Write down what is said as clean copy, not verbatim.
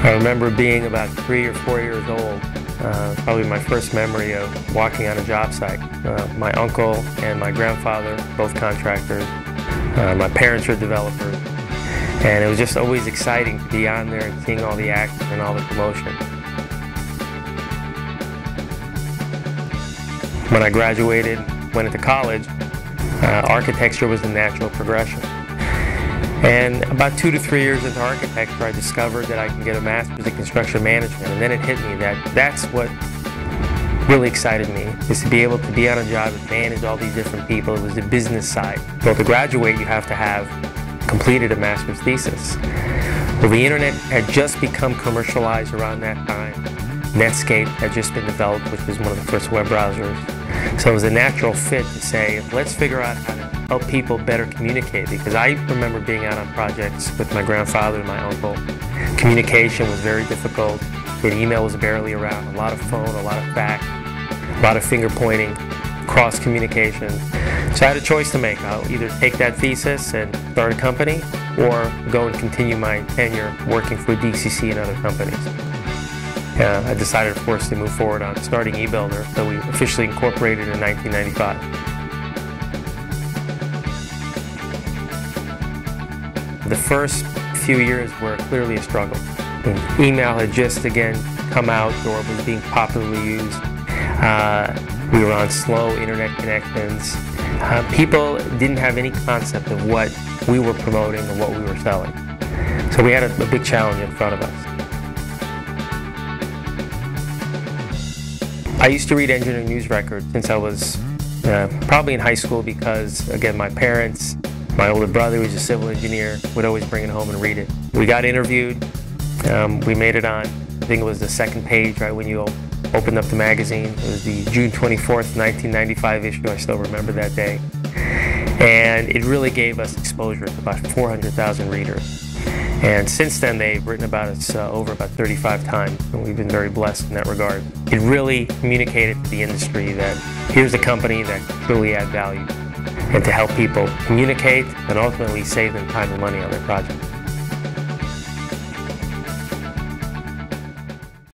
I remember being about 3 or 4 years old, probably my first memory of walking on a job site. My uncle and my grandfather, both contractors. My parents were developers. And it was just always exciting to be on there and seeing all the action and all the commotion. When I graduated, went into college, architecture was the natural progression. And about 2 to 3 years into architecture, I discovered that I can get a master's in construction management. And then it hit me that that's what really excited me, is to be able to be on a job and manage all these different people. It was the business side. Well, to graduate, you have to have completed a master's thesis. Well, the internet had just become commercialized around that time. Netscape had just been developed, which was one of the first web browsers. So it was a natural fit to say, let's figure out how to help people better communicate, because I remember being out on projects with my grandfather and my uncle. Communication was very difficult. And email was barely around. A lot of phone, a lot of fax, a lot of finger pointing, cross communication. So I had a choice to make. I'll either take that thesis and start a company, or go and continue my tenure working for DCC and other companies. I decided, of course, to move forward on starting eBuilder, so we officially incorporated in 1995. The first few years were clearly a struggle. Email had just again come out, or was being popularly used. We were on slow internet connections. People didn't have any concept of what we were promoting or what we were selling. So we had a big challenge in front of us. I used to read engineering news records since I was probably in high school, because, again, my parents, my older brother, who was a civil engineer, would always bring it home and read it. We got interviewed. We made it on, I think it was the second page, right, when you opened up the magazine. It was the June 24th, 1995 issue. I still remember that day. And it really gave us exposure to about 400,000 readers. And since then, they've written about us over about 35 times, and we've been very blessed in that regard. It really communicated to the industry that here's a company that can truly add value, and to help people communicate and ultimately save them time and money on their projects.